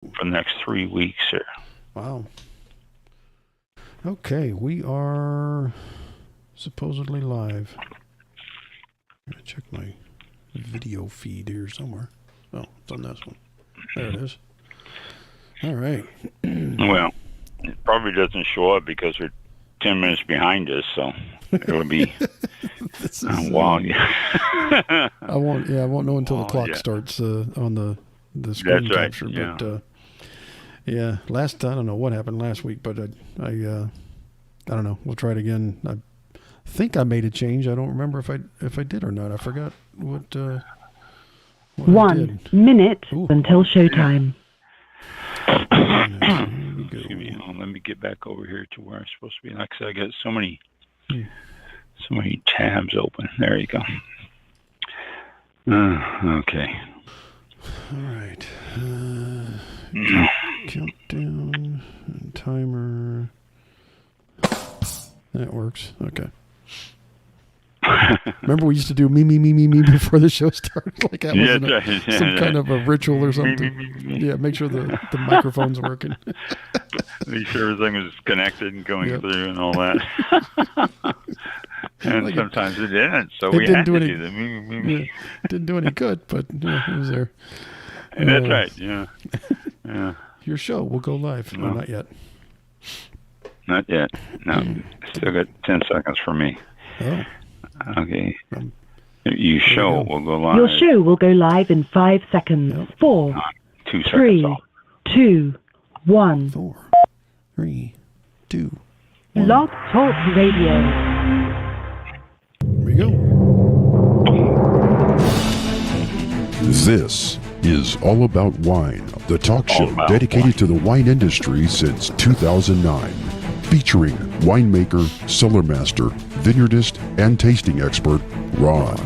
for the next 3 weeks here. Wow. Okay, we are supposedly live. I'm going to check my video feed here somewhere. Oh, it's on this one. There it is. All right. Well, it probably doesn't show up because we're 10 minutes behind us, so it'll be wow. I won't know until the clock starts on the screen capture. Yeah. But I don't know what happened last week, but I don't know. We'll try it again. I think I made a change. I don't remember if I did or not. I forgot what 1 minute until showtime. Excuse me. Let me get back over here to where I'm supposed to be. Like I said, I got so many tabs open. There you go. Okay. All right. Countdown and timer. That works. Okay. Remember we used to do me before the show started? Like that was some kind of a ritual or something. Yeah, make sure the microphone's working. Make sure everything is connected and going through and all that. And like sometimes it didn't, so we had to do the me. Yeah, didn't do any good, but it was there. That's right, yeah. Your show will go live. No, not yet. Not yet. No, still got 10 seconds for me. Oh. Okay. Your show will go live. Your show will go live in 5 seconds. Yep. 4, 2 seconds 3, off. 2, 1. 4, 3, 2, 1. Blog Talk Radio. Here we go. This is All About Wine, the talk show dedicated to the wine industry since 2009. Featuring winemaker, cellar master, vineyardist, and tasting expert, Ron.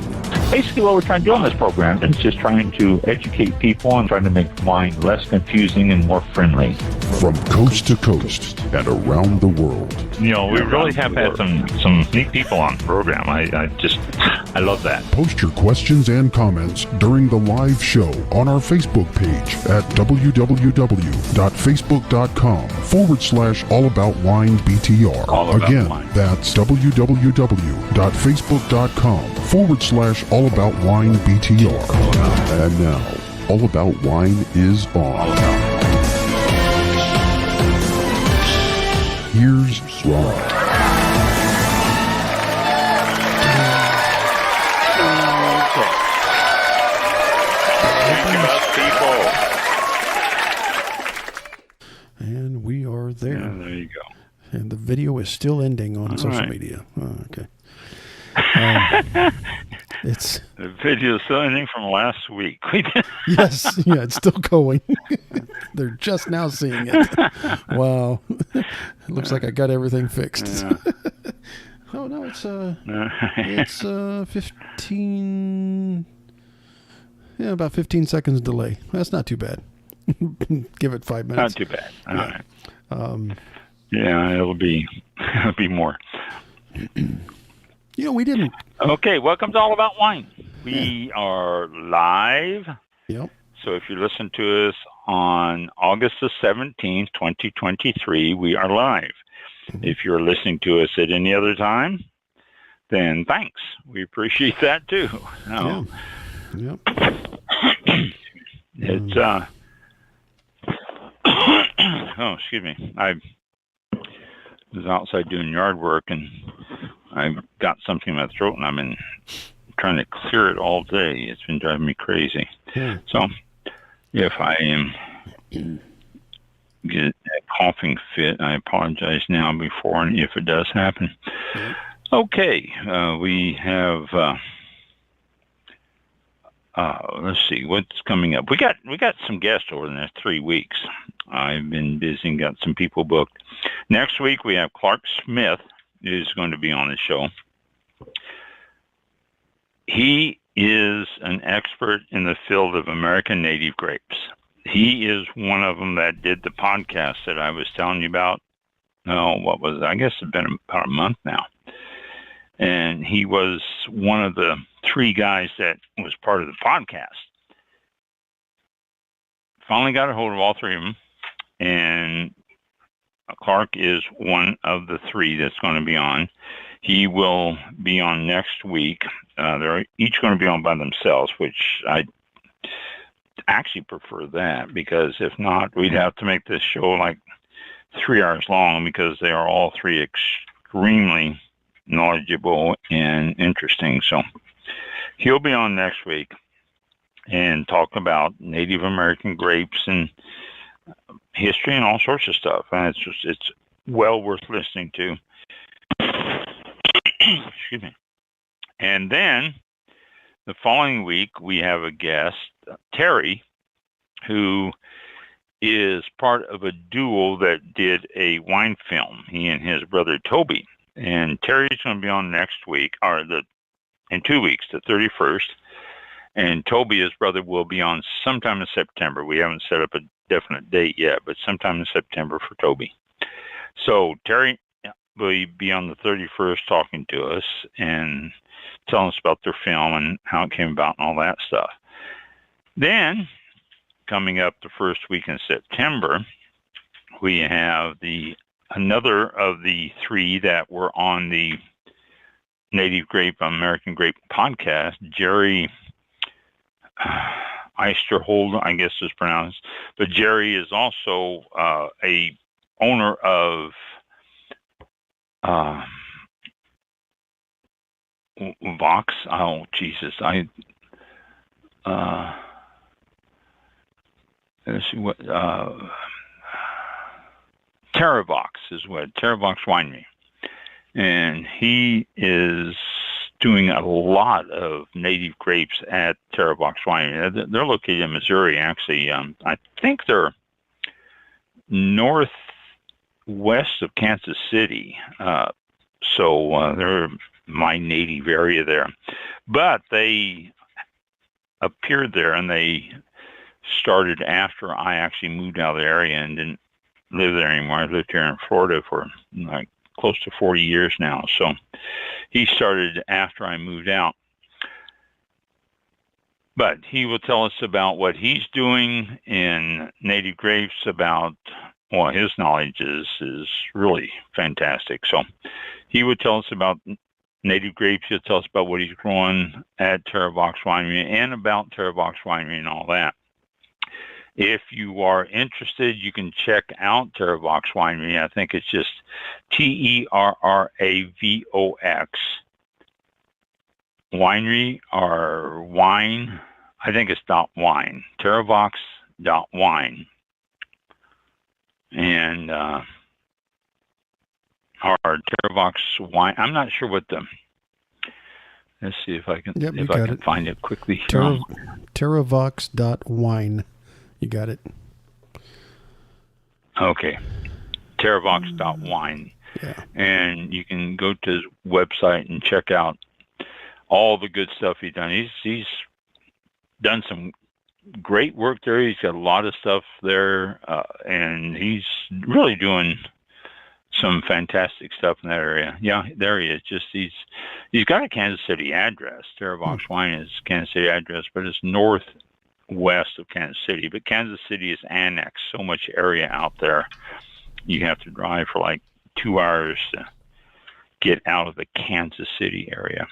Basically what we're trying to do on this program is just trying to educate people and trying to make wine less confusing and more friendly. From coast to coast and around the world. You know, we really have had some neat people on the program. I love that. Post your questions and comments during the live show on our Facebook page at www.facebook.com/allaboutwinebtr. Again, that's www.facebook.com/allaboutwinebtr. And now, All About Wine is on. Here's Ron. And we are there. Yeah, there you go. And the video is still ending on social media. Oh, okay. It's the video is still ending from last week. Yes, it's still going. They're just now seeing it. Wow. It looks like I got everything fixed. Yeah. Oh no, it's 15. Yeah, about 15 seconds delay. That's not too bad. Give it 5 minutes. Not too bad. All right. It'll be more. We didn't. Okay, welcome to All About Wine. We are live. Yep. So if you listen to us on August the 17th, 2023, we are live. Mm-hmm. If you're listening to us at any other time, then thanks. We appreciate that too. Yeah. Yep. It's excuse me. I was outside doing yard work and I've got something in my throat and I've been trying to clear it all day. It's been driving me crazy. Yeah. So if I am get a coughing fit, I apologize now before and if it does happen. Yeah. Okay, we have let's see what's coming up. We got some guests over the next 3 weeks. I've been busy and got some people booked. Next week we have Clark Smith is going to be on the show. He is an expert in the field of American native grapes. He is one of them that did the podcast that I was telling you about. What was it? I guess it's been about a month now. And he was one of the 3 guys that was part of the podcast. finally got a hold of all three of them, and Clark is one of the three that's going to be on. He will be on next week. They're each going to be on by themselves, which I actually prefer that, because if not, we'd have to make this show like 3 hours long, because they are all three extremely knowledgeable and interesting. So he'll be on next week and talk about Native American grapes and history and all sorts of stuff. And it's well worth listening to. Excuse me. And then the following week, we have a guest, Terry, who is part of a duo that did a wine film, he and his brother Toby. And Terry's going to be on next week, or in 2 weeks, the 31st. And Toby, his brother, will be on sometime in September. We haven't set up a definite date yet, but sometime in September for Toby. So Terry will be on the 31st talking to us and telling us about their film and how it came about and all that stuff. Then, coming up the first week in September, we have another of the three that were on the Native Grape, American Grape podcast, Jerry Eisterhold, I guess is pronounced. But Jerry is also a owner of Vox. Oh, Jesus. Let's see what TerraVox is what TerraVox Winery, and he is doing a lot of native grapes at TerraVox Winery. They're located in Missouri, actually. I think they're northwest of Kansas City, so they're my native area there. But they appeared there, and they started after I actually moved out of the area and didn't live there anymore. I lived here in Florida for like close to 40 years now. So he started after I moved out. But he will tell us about what he's doing in native grapes, about, well, his knowledge is really fantastic. So he would tell us about native grapes. He'll tell us about what he's growing at TerraVox Winery and about TerraVox Winery and all that. If you are interested, you can check out TerraVox Winery. I think it's just TerraVox Winery or wine. I think it's .wine. TerraVox.wine. And our TerraVox wine. I'm not sure what the. Let's see if I can find it quickly. TerraVox.wine. You got it. Okay. TerraVox.wine. Yeah. And you can go to his website and check out all the good stuff he's done. He's done some great work there. He's got a lot of stuff there, and he's really doing some fantastic stuff in that area. Yeah, there he is. Just he's got a Kansas City address. TerraVox Wine is Kansas City address, but it's northwest of Kansas City. But Kansas City is annexed so much area out there. You have to drive for like 2 hours to get out of the Kansas City area.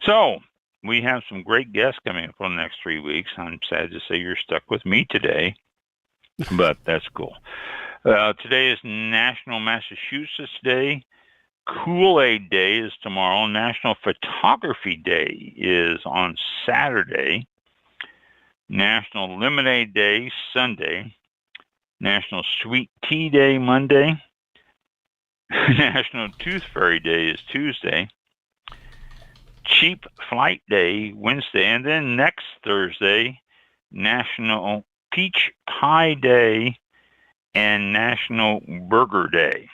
So we have some great guests coming up on the next 3 weeks. I'm sad to say you're stuck with me today, but that's cool. Today is National Massachusetts Day. Kool-Aid Day is tomorrow. National Photography Day is on Saturday. National Lemonade Day, Sunday. National Sweet Tea Day, Monday. National Tooth Fairy Day is Tuesday. Cheap Flight Day, Wednesday. And then next Thursday, National Peach Pie Day and National Burger Day.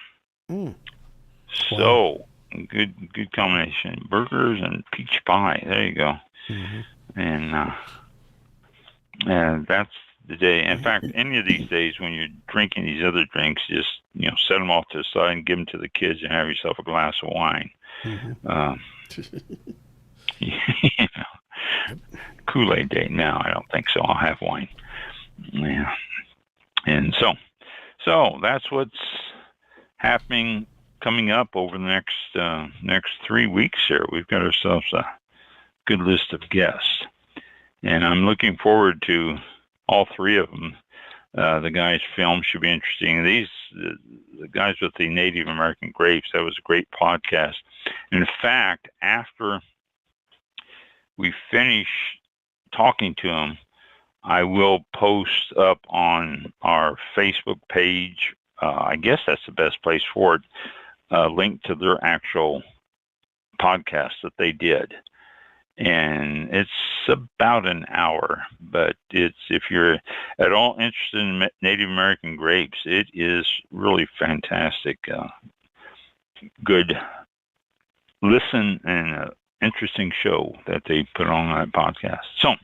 So, good combination. Burgers and peach pie. There you go. Mm-hmm. And that's the day. In fact, any of these days when you're drinking these other drinks, just set them off to the side and give them to the kids and have yourself a glass of wine. Mm-hmm. Kool-Aid Day. No, I don't think so. I'll have wine. Yeah. And so that's what's happening coming up over the next 3 weeks here. We've got ourselves a good list of guests, and I'm looking forward to all three of them. The guys' film should be interesting. The guys with the Native American grapes, that was a great podcast. In fact, after we finish talking to them, I will post up on our Facebook page. I guess that's the best place for it. A link to their actual podcast that they did, and it's about an hour. But if you're at all interested in Native American grapes, it is really fantastic. Good listen and interesting show that they put on that podcast. So.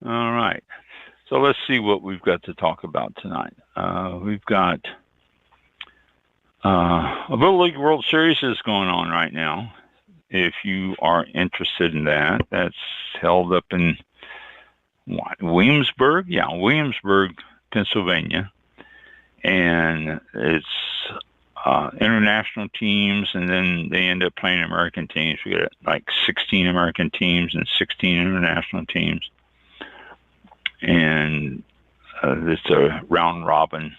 All right. So let's see what we've got to talk about tonight. We've got a Little League World Series is going on right now. If you are interested in that, that's held up in Williamsburg? Yeah, Williamsburg, Pennsylvania. And it's international teams, and then they end up playing American teams. We got like 16 American teams and 16 international teams. And it's a round robin,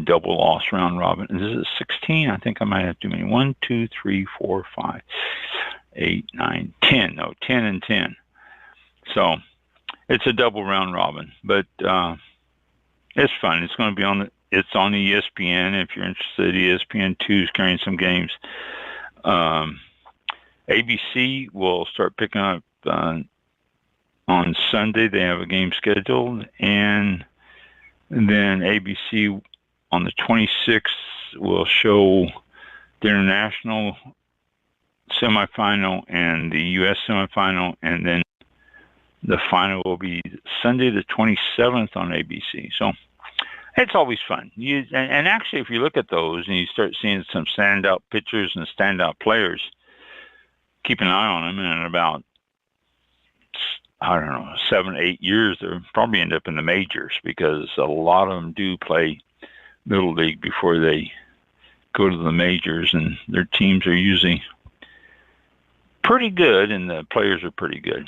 double loss round robin. This is 16. I think I might have too many. 1, 2, 3, 4, 5, 8, 9, 10. No, 10 and 10. So it's a double round robin, but it's fun. It's going to be it's on the ESPN. If you're interested, ESPN2 is carrying some games. ABC will start picking up on Sunday. They have a game scheduled, and then ABC on the 26th will show the international semifinal and the U.S. semifinal, and then the final will be Sunday the 27th on ABC. So it's always fun. And actually, if you look at those and you start seeing some standout pitchers and standout players, keep an eye on them, and in about 7, 8 years, they'll probably end up in the majors, because a lot of them do play Little League before they go to the majors, and their teams are usually pretty good, and the players are pretty good.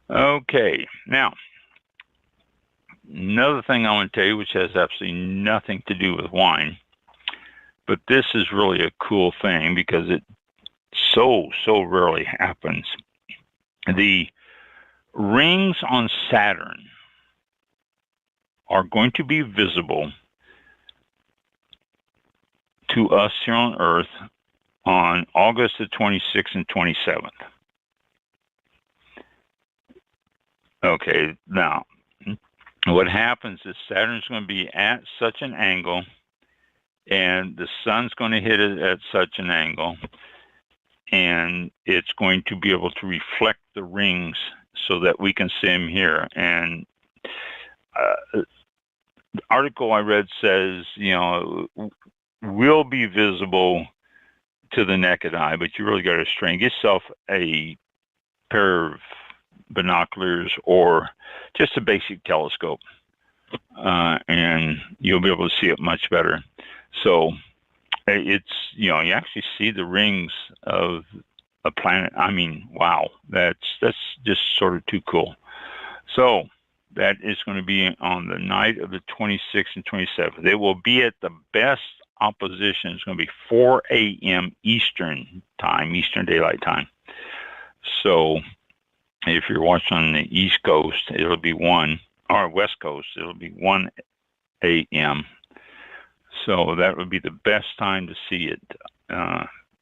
Okay, now, another thing I want to tell you, which has absolutely nothing to do with wine, but this is really a cool thing because it so rarely happens. The rings on Saturn are going to be visible to us here on Earth on August the 26th and 27th. Okay, now, what happens is Saturn's going to be at such an angle, and the sun's going to hit it at such an angle, and it's going to be able to reflect the rings so that we can see them here. And the article I read says, will be visible to the naked eye, but you really got to strain. Get yourself a pair of binoculars or just a basic telescope, and you'll be able to see it much better. So it's, you actually see the rings of a planet. I mean, wow, that's just sort of too cool. So that is going to be on the night of the 26th and 27th. They will be at the best opposition. It's going to be 4 a.m. Eastern time, Eastern Daylight Time. So if you're watching on the East Coast, it'll be 1, or West Coast, it'll be 1 a.m. So that would be the best time to see it.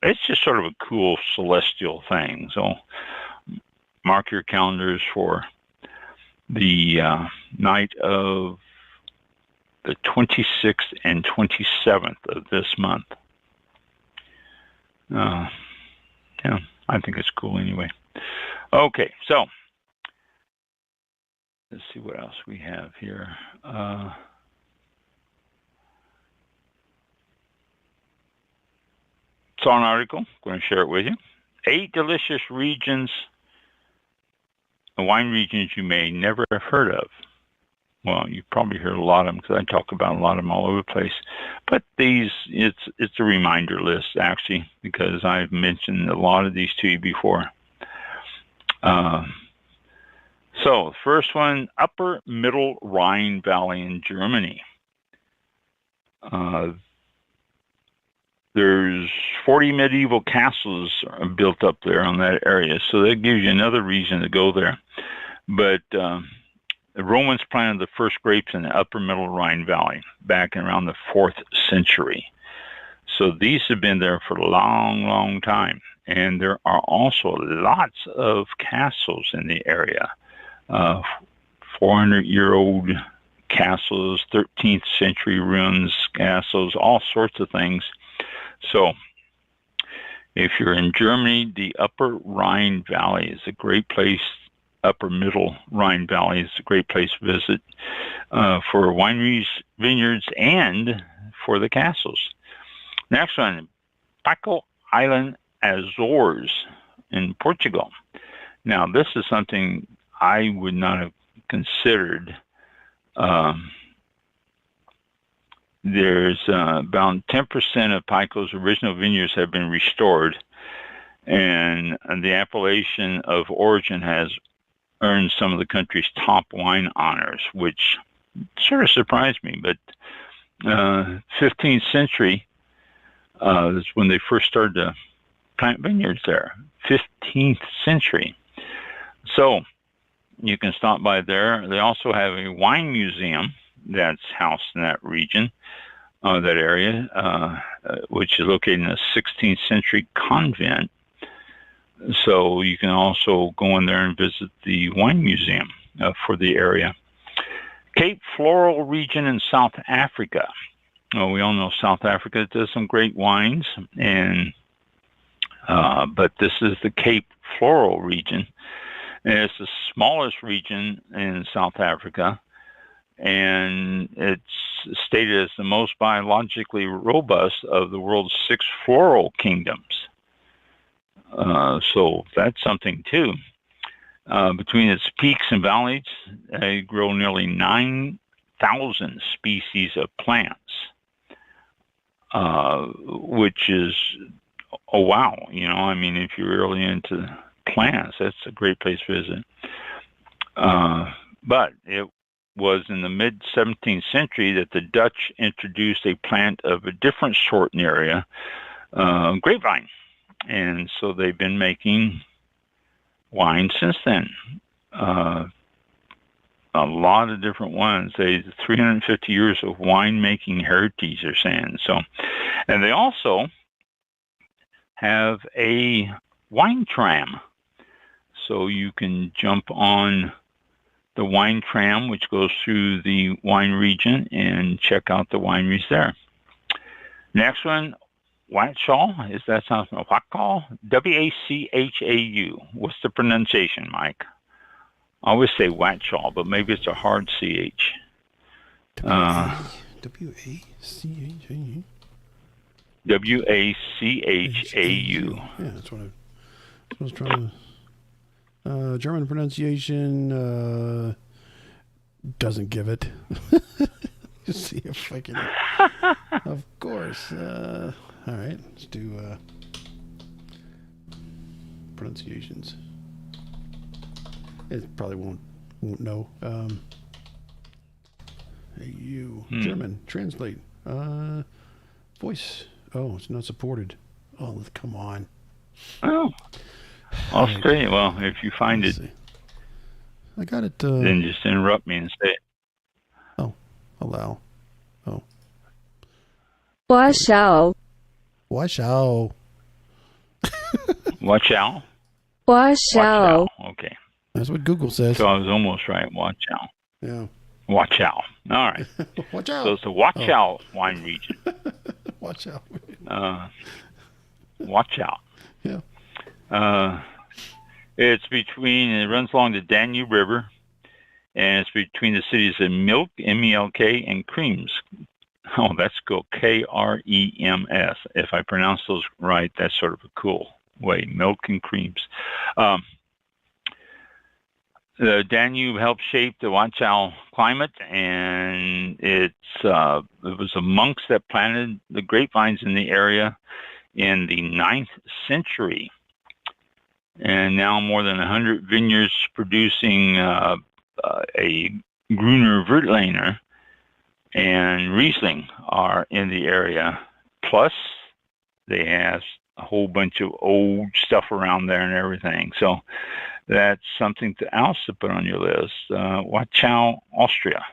It's just sort of a cool celestial thing. So mark your calendars for the night of the 26th and 27th of this month. Yeah, I think it's cool anyway. Okay, so let's see what else we have here. Saw an article. I'm going to share it with you. 8 delicious regions, wine regions you may never have heard of. well, you probably hear a lot of them because I talk about a lot of them all over the place. But it's a reminder list, actually, because I've mentioned a lot of these to you before. So the first one, Upper Middle Rhine Valley in Germany. There's 40 medieval castles built up there on that area, so that gives you another reason to go there. But the Romans planted the first grapes in the Upper Middle Rhine Valley back in around the 4th century. So these have been there for a long, long time. And there are also lots of castles in the area. 400-year-old castles, 13th century ruins, castles, all sorts of things. So if you're in Germany, the Upper Rhine Valley is a great place. Upper Middle Rhine Valley is a great place to visit for wineries, vineyards, and for the castles. Next one, Paco Island, Azores in Portugal. Now, this is something I would not have considered. There's about 10% of Pico's original vineyards have been restored, and the appellation of origin has earned some of the country's top wine honors, which sort of surprised me. But 15th century is when they first started to plant vineyards there. 15th century. So you can stop by there. They also have a wine museum that's housed in that region, that area, which is located in a 16th century convent. So you can also go in there and visit the wine museum for the area. Cape Floral region in South Africa. Well, we all know South Africa does some great wines, and but this is the Cape Floral region. And it's the smallest region in South Africa, and it's stated as the most biologically robust of the world's 6 floral kingdoms. So that's something too. Between its peaks and valleys, they grow nearly 9,000 species of plants, which is, oh wow, you know, I mean, if you're really into plants, that's a great place to visit. But it was in the mid-17th century that the Dutch introduced a plant of a different sort in the area, grapevine. And so they've been making wine since then. A lot of different ones. 350 years of winemaking heritage, they're saying. So, and they also have a wine tram. So you can jump on the wine tram, which goes through the wine region, and check out the wineries there. Next one, Wachau. Is that sounds like Wachau? W-A-C-H-A-U. What's the pronunciation, Mike? I always say Wachau, but maybe it's a hard C-H. W-A-C-H-A-U. W-A-C-H-A-U. Yeah, that's what I was trying to... German pronunciation doesn't give it. Just see if I can... Of course. All right, let's do pronunciations. It probably won't know. AU. German. Translate. Voice. Oh, it's not supported. Oh, come on. Oh. Australia. Well, if you find it, I got it. Then just interrupt me and say it. Oh, allow. Oh. Wachau. Wachau. Wachau? Wachau. Okay. That's what Google says. So I was almost right. Wachau. Yeah. Wachau. All right. Watch out. So it's the Wachau wine region. Watch out. Wachau. Yeah. It runs along the Danube River, and it's between the cities of Milk, M-E-L-K, and Krems. Oh, that's cool. K-R-E-M-S. If I pronounce those right, that's sort of a cool way. Milk and Krems. The Danube helped shape the Warschau climate, and it was the monks that planted the grapevines in the area in the 9th century. And now more than 100 vineyards producing a Gruner Veltliner and Riesling are in the area. Plus, they have a whole bunch of old stuff around there and everything. So that's something else to put on your list. Warschau, Austria.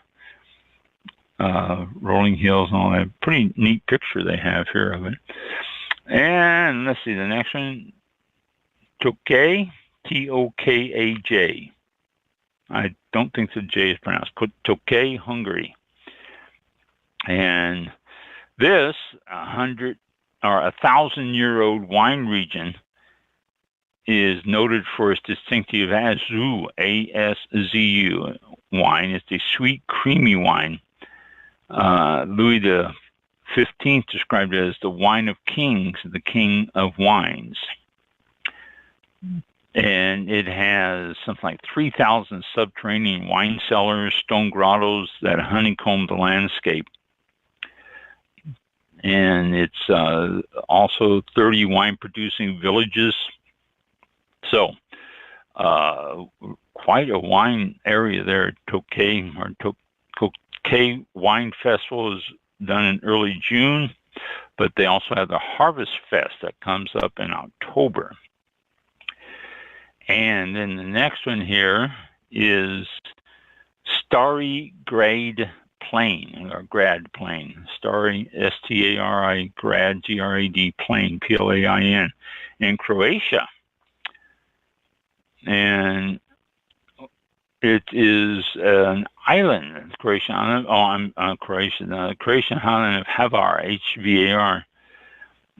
Rolling hills and all that. Pretty neat picture they have here of it. And let's see, the next one, Tokaj, Tokaj. I don't think the J is pronounced. Tokaj, Hungary. And this 1,000-year-old wine region is noted for its distinctive Azu, A-S-Z-U wine. It's a sweet, creamy wine. Louis XV described it as the wine of kings, the king of wines. And it has something like 3,000 subterranean wine cellars, stone grottos that honeycomb the landscape. And it's also 30 wine-producing villages. So, quite a wine area there at Tokaj. Tokaj Wine Festival is done in early June, but they also have the Harvest Fest that comes up in October. And then the next one here is Starry Grad Plain, or Grad Plain. Starry, S-T-A-R-I, Grad, G-R-A-D, Plain, P-L-A-I-N, in Croatia. And it is an island, Croatian island. Croatian island of Hvar, H-V-A-R,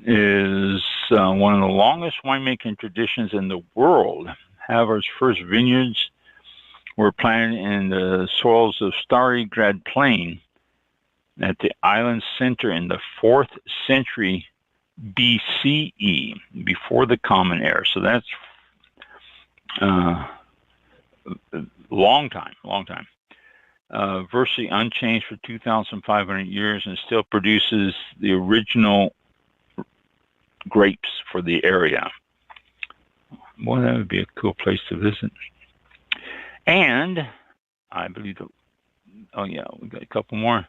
is one of the longest winemaking traditions in the world. Hvar's first vineyards were planted in the soils of Starry Grad Plain at the island's center in the 4th century BCE, before the Common Era. So that's long time. Virtually unchanged for 2,500 years, and still produces the original grapes for the area. Boy, that would be a cool place to visit. And I believe, we got a couple more.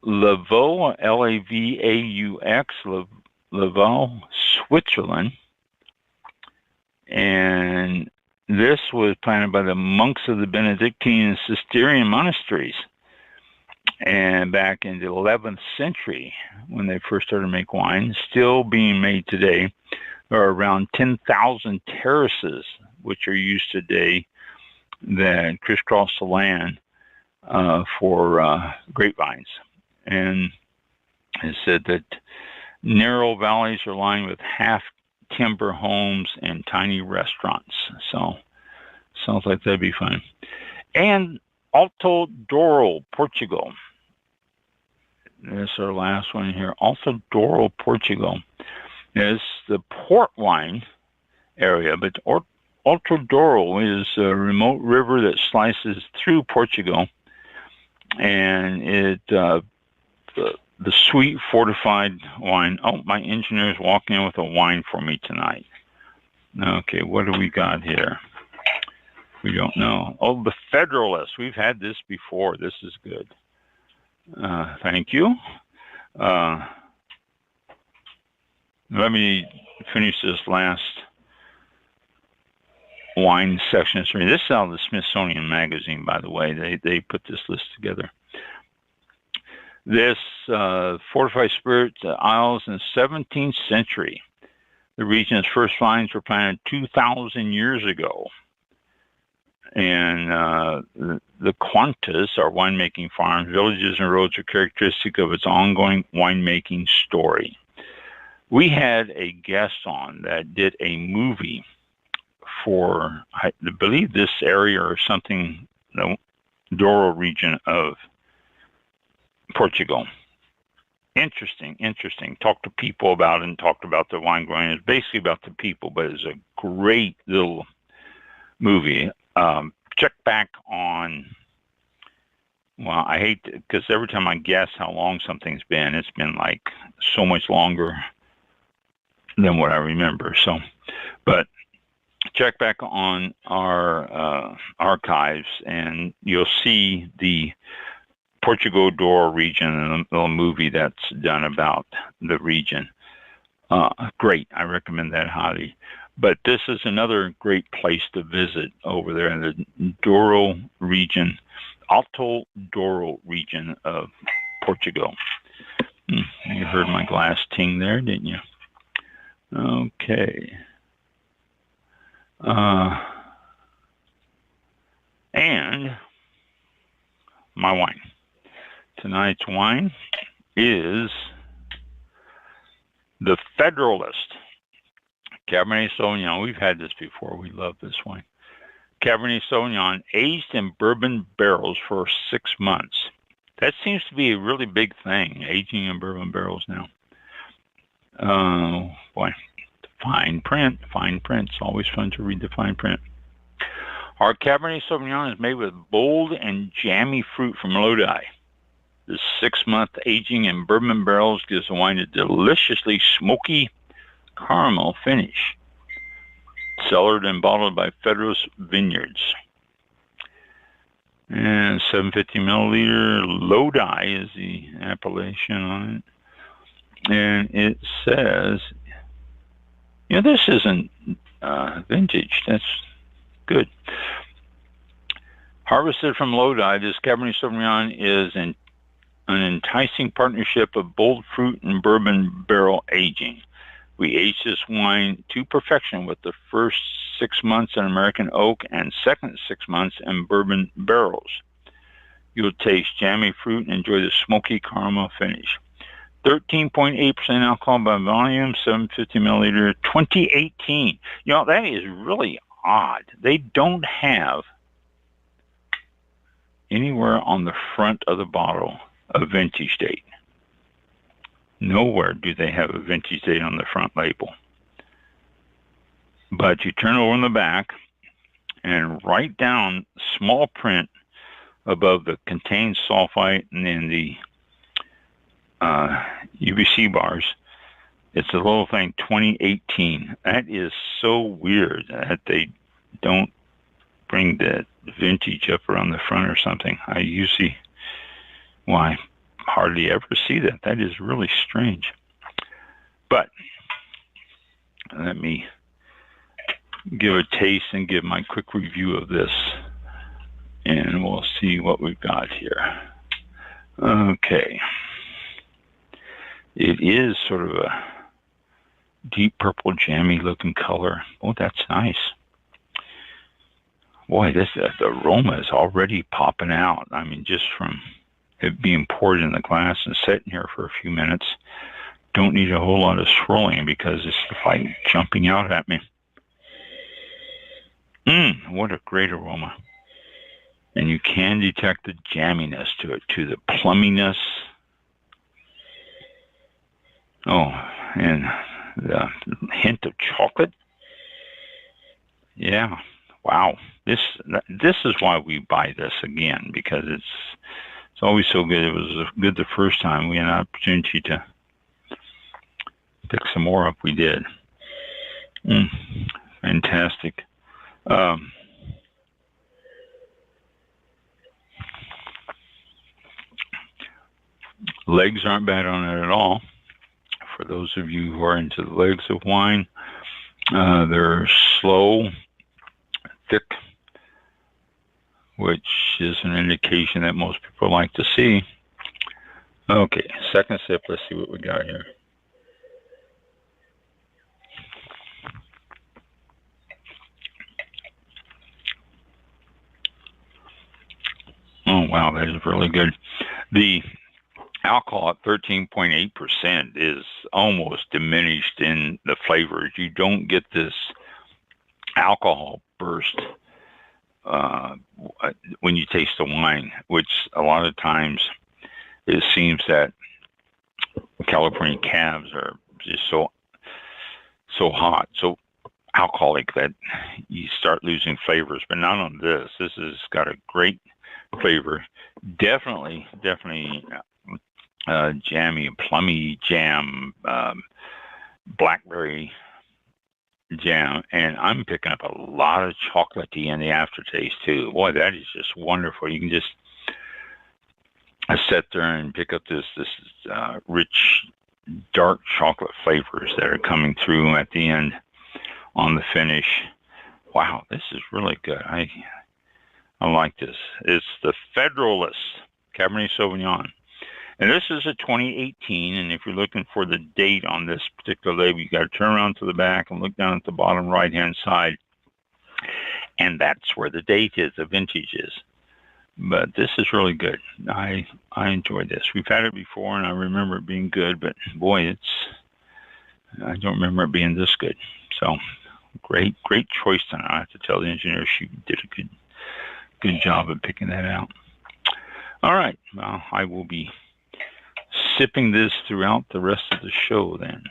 Lavaux, L-A-V-A-U-X, Lavaux, Switzerland. And this was planted by the monks of the Benedictine and Cistercian monasteries. And back in the 11th century, when they first started to make wine, still being made today, there are around 10,000 terraces, which are used today, that crisscross the land for grapevines. And it said that narrow valleys are lined with half-timber homes and tiny restaurants. So, sounds like that'd be fun. And Alto Douro, Portugal. This is our last one here. Alto Douro, Portugal. Is the port wine area, but Alto Douro is a remote river that slices through Portugal, and it the sweet fortified wine. Oh, my engineer is walking in with a wine for me tonight. Okay, what do we got here? We don't know. Oh, the Federalist. We've had this before. This is good. Thank you. Let me finish this last wine section. This is out of the Smithsonian Magazine, by the way. They put this list together. This fortified spirit isles in the 17th century. The region's first vines were planted 2,000 years ago. And the Quantas are winemaking farms, villages, and roads are characteristic of its ongoing winemaking story. We had a guest on that did a movie for, I believe, this area or something, the Douro region of Portugal. Interesting. Talked to people about it and talked about the wine growing. It's basically about the people, but it's a great little movie. check back on, well, I hate, because every time I guess how long something's been, it's been like so much longer than what I remember. So, but check back on our archives and you'll see the Portugal Douro region and the movie that's done about the region. Great. I recommend that highly. But this is another great place to visit over there in the Douro region, Alto Douro region of Portugal. You heard my glass ting there, didn't you? Okay. And my wine. Tonight's wine is the Federalist Cabernet Sauvignon. We've had this before. We love this wine. Cabernet Sauvignon aged in bourbon barrels for 6 months. That seems to be a really big thing, aging in bourbon barrels now. Boy, fine print. It's always fun to read the fine print. Our Cabernet Sauvignon is made with bold and jammy fruit from Lodi. The 6-month aging in bourbon barrels gives the wine a deliciously smoky caramel finish. Cellared and bottled by Federalist Vineyards. And 750 milliliter Lodi is the appellation on it. And it says, this isn't vintage. That's good. Harvested from Lodi, this Cabernet Sauvignon is an enticing partnership of bold fruit and bourbon barrel aging. We aged this wine to perfection with the first 6 months in American oak and second 6 months in bourbon barrels. You'll taste jammy fruit and enjoy the smoky caramel finish. 13.8% alcohol by volume, 750 milliliter, 2018. That is really odd. They don't have anywhere on the front of the bottle a vintage date. Nowhere do they have a vintage date on the front label. But you turn over on the back and write down small print above the contained sulfite and then the UVC bars. It's a little thing, 2018. That is so weird that they don't bring the vintage up around the front or something. I usually, I hardly ever see that. That is really strange. But let me give a taste and give my quick review of this, and we'll see what we've got here. Okay. It is sort of a deep purple, jammy looking color. Oh, that's nice. Boy, the aroma is already popping out. I mean, just from it being poured in the glass and sitting here for a few minutes. Don't need a whole lot of swirling because it's like jumping out at me. What a great aroma. And you can detect the jamminess to it, too, the plumminess. Oh, and the hint of chocolate. Yeah, wow. This is why we buy this again, because it's always so good. It was good the first time. We had an opportunity to pick some more up. We did. Fantastic. Legs aren't bad on it at all. For those of you who are into the legs of wine, they're slow, thick, which is an indication that most people like to see. Okay, second sip. Let's see what we got here. Oh, wow, that is really good. The alcohol at 13.8% is almost diminished in the flavors. You don't get this alcohol burst when you taste the wine, which a lot of times it seems that California cabs are just so hot. So alcoholic that you start losing flavors, but not on this. This has got a great flavor. Definitely jammy, plummy jam, blackberry jam, and I'm picking up a lot of chocolatey in the aftertaste too. Boy, that is just wonderful. You can just sit there and pick up this rich, dark chocolate flavors that are coming through at the end on the finish. Wow, this is really good. I like this. It's the Federalist Cabernet Sauvignon. And this is a 2018, and if you're looking for the date on this particular label, you got to turn around to the back and look down at the bottom right-hand side, and that's where the date is, the vintage is. But this is really good. I enjoy this. We've had it before, and I remember it being good, but boy, I don't remember it being this good. So great choice tonight. I have to tell the engineer she did a good job of picking that out. All right, well, I will be sipping this throughout the rest of the show then.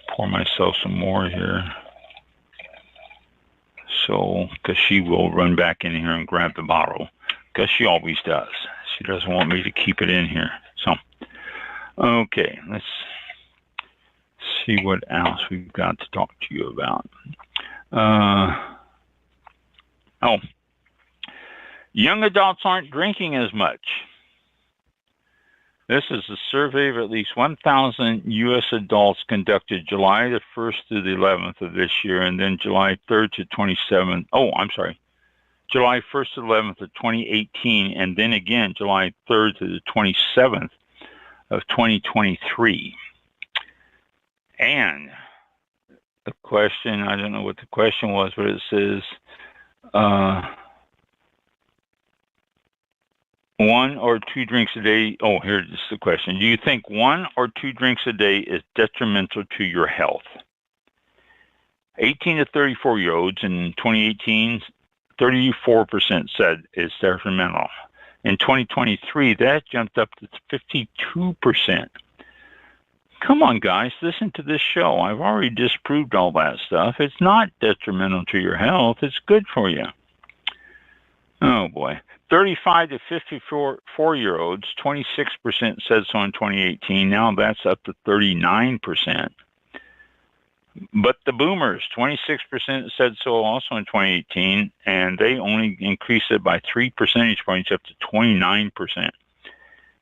Pour myself some more here. So, because she will run back in here and grab the bottle, because she always does. She doesn't want me to keep it in here. So, okay, let's see what else we've got to talk to you about. Young adults aren't drinking as much. This is a survey of at least 1,000 U.S. adults conducted July the 1st through the 11th of this year, and then July 3rd to 27th. July 1st to 11th of 2018, and then again July 3rd to the 27th of 2023. And the question, I don't know what the question was, but it says, one or two drinks a day. Oh, here's the question. Do you think 1 or 2 drinks a day is detrimental to your health? 18 to 34-year-olds in 2018, 34% said it's detrimental. In 2023, that jumped up to 52%. Come on, guys, listen to this show. I've already disproved all that stuff. It's not detrimental to your health. It's good for you. Oh, boy. 35 to 54-year-olds, 26% said so in 2018. Now that's up to 39%. But the boomers, 26% said so also in 2018, and they only increased it by 3 percentage points up to 29%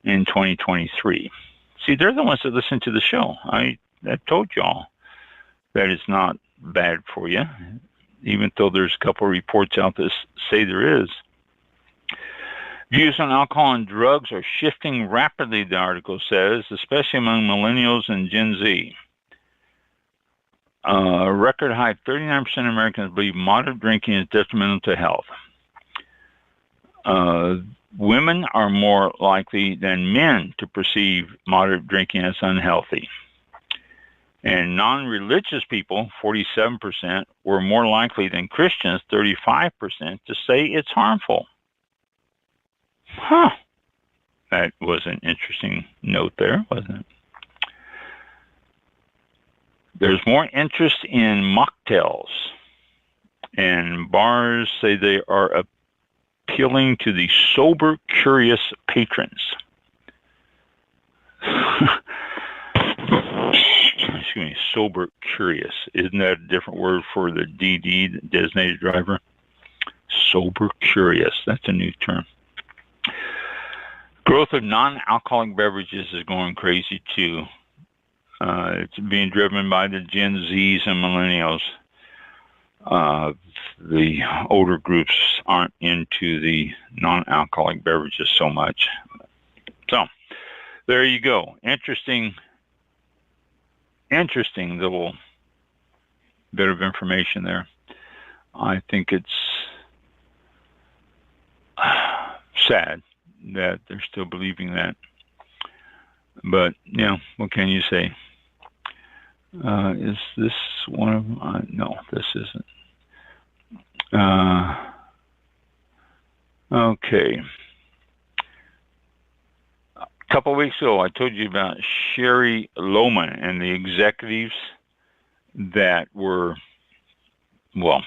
in 2023. See, they're the ones that listen to the show. I told y'all that it's not bad for you, even though there's a couple of reports out that say there is. Views on alcohol and drugs are shifting rapidly, the article says, especially among millennials and Gen Z. A record high 39% of Americans believe moderate drinking is detrimental to health. Women are more likely than men to perceive moderate drinking as unhealthy. And non-religious people, 47%, were more likely than Christians, 35%, to say it's harmful. Huh. That was an interesting note there, wasn't it? There's more interest in mocktails, and bars say they are appealing to the sober, curious patrons. Excuse me, sober, curious. Isn't that a different word for the DD, designated driver? Sober, curious. That's a new term. Growth of non-alcoholic beverages is going crazy too. It's being driven by the Gen Zs and millennials. The older groups aren't into the non-alcoholic beverages so much. So there you go. Interesting little bit of information there. I think it's sad that they're still believing that. But, what can you say? Is this one of them? No, this isn't. Okay. A couple of weeks ago, I told you about Sherry Lohman and the executives that were, well,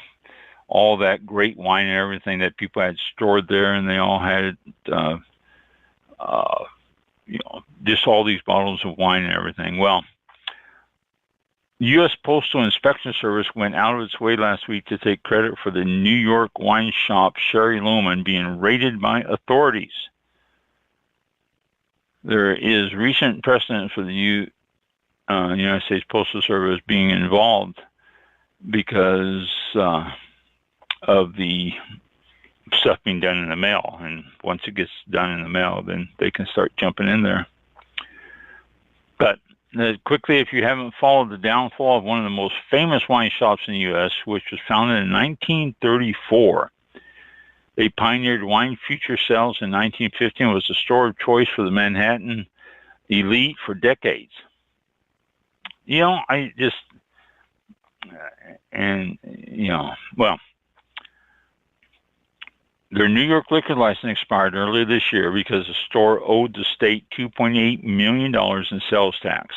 all that great wine and everything that people had stored there, and they all had, just all these bottles of wine and everything. Well, U.S. Postal Inspection Service went out of its way last week to take credit for the New York wine shop Sherry Lohman being raided by authorities. There is recent precedent for the United States Postal Service being involved because of the stuff being done in the mail. And once it gets done in the mail, then they can start jumping in there. But quickly, if you haven't followed the downfall of one of the most famous wine shops in the U.S., which was founded in 1934. They pioneered wine future sales in 1950 and was the store of choice for the Manhattan elite for decades. Their New York liquor license expired earlier this year because the store owed the state $2.8 million in sales tax.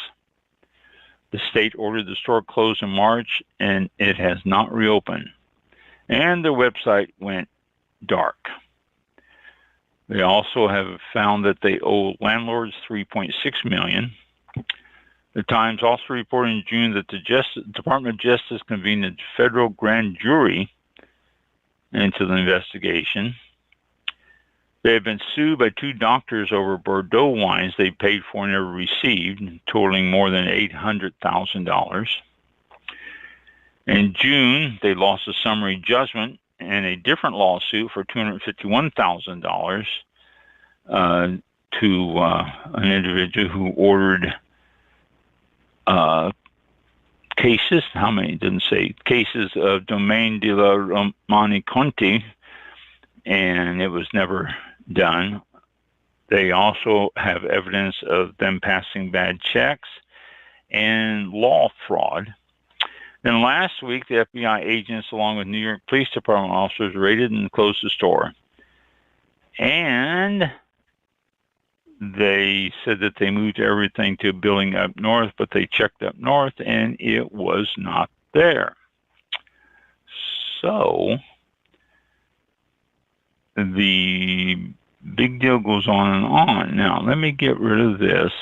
The state ordered the store closed in March, and it has not reopened. And their website went dark. They also have found that they owe landlords $3.6 million. The Times also reported in June that the Department of Justice convened a federal grand jury into the investigation. They have been sued by two doctors over Bordeaux wines they paid for and never received, totaling more than $800,000. In June, they lost a summary judgment and a different lawsuit for $251,000 to an individual who ordered cases, how many, didn't say, cases of Domaine de la Romani Conti, and it was never done. They also have evidence of them passing bad checks and law fraud. Then last week, the FBI agents, along with New York Police Department officers, raided and closed the store. And they said that they moved everything to a building up north, but they checked up north and it was not there. So the big deal goes on and on. Now, let me get rid of this.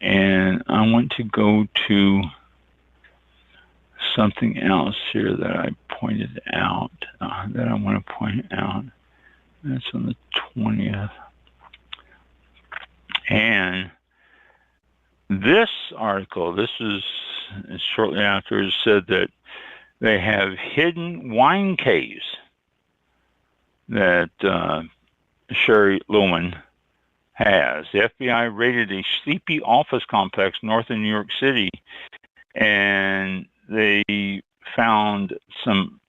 And I want to go to something else here that I pointed out, that I want to point out. That's on the 20th. And this article, this is shortly after, it said that they have hidden wine caves that Sherry Lohman has. The FBI raided a sleepy office complex north of New York City, and they found some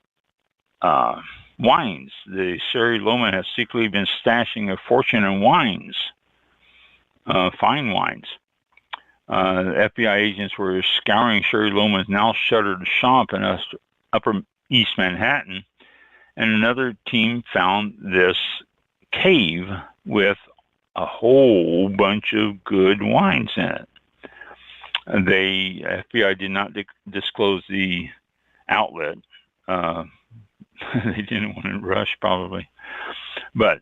wines. The Sherry Lohman has secretly been stashing a fortune in wines, fine wines. FBI agents were scouring Sherry Lohman's now shuttered shop in Upper East Manhattan, and another team found this cave with a whole bunch of good wines in it. The FBI did not disclose the outlet. They didn't want to rush, probably. But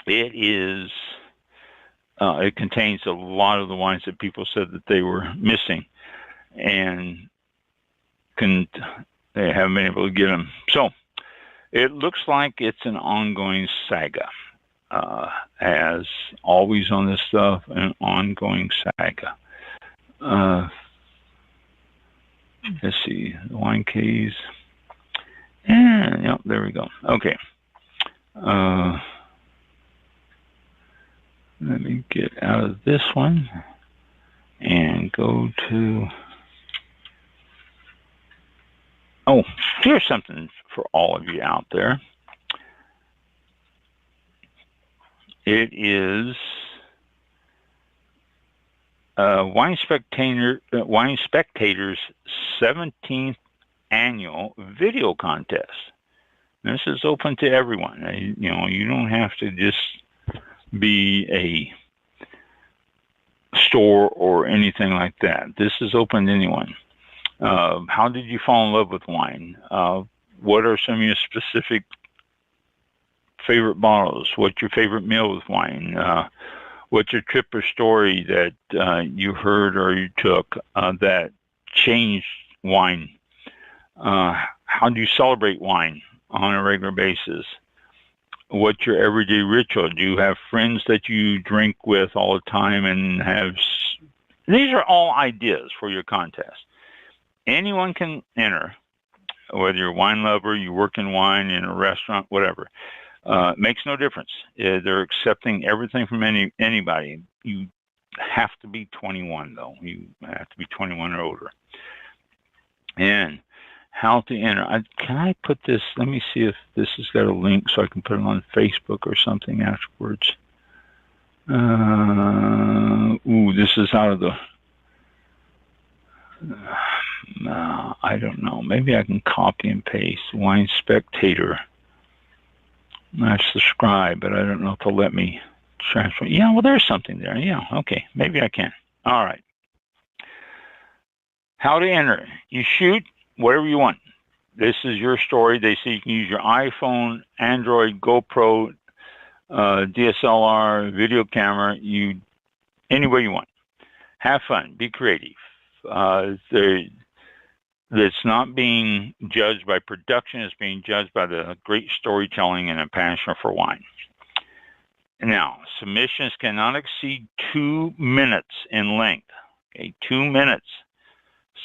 it is, it contains a lot of the wines that people said that they were missing, and they haven't been able to get them. So it looks like it's an ongoing saga. As always on this stuff, an ongoing saga. Let's see, the wine caves. And, yep, there we go. Okay. Let me get out of this one and go to... Oh, here's something for all of you out there. It is Wine Spectator's 17th annual video contest. This is open to everyone. You don't have to just be a store or anything like that. This is open to anyone. How did you fall in love with wine? What are some of your specific favorite bottles? What's your favorite meal with wine? What's your trip or story that you heard or you took that changed wine? How do you celebrate wine on a regular basis? What's your everyday ritual? Do you have friends that you drink with all the time and have... These are all ideas for your contest. Anyone can enter, whether you're a wine lover, you work in wine, in a restaurant, whatever. Makes no difference. They're accepting everything from anybody. You have to be 21, though. You have to be 21 or older. And how to enter. Can I put this? Let me see if this has got a link so I can put it on Facebook or something afterwards. This is out of the... I don't know. Maybe I can copy and paste. Wine Spectator. I subscribe, but I don't know if they'll let me transfer. Yeah, well, there's something there. Yeah, okay. Maybe I can. All right. How to enter. You shoot whatever you want. This is your story. They say you can use your iPhone, Android, GoPro, DSLR, video camera, any way you want. Have fun. Be creative. It's not being judged by production. It's being judged by the great storytelling and a passion for wine. Now, submissions cannot exceed 2 minutes in length. Okay, 2 minutes.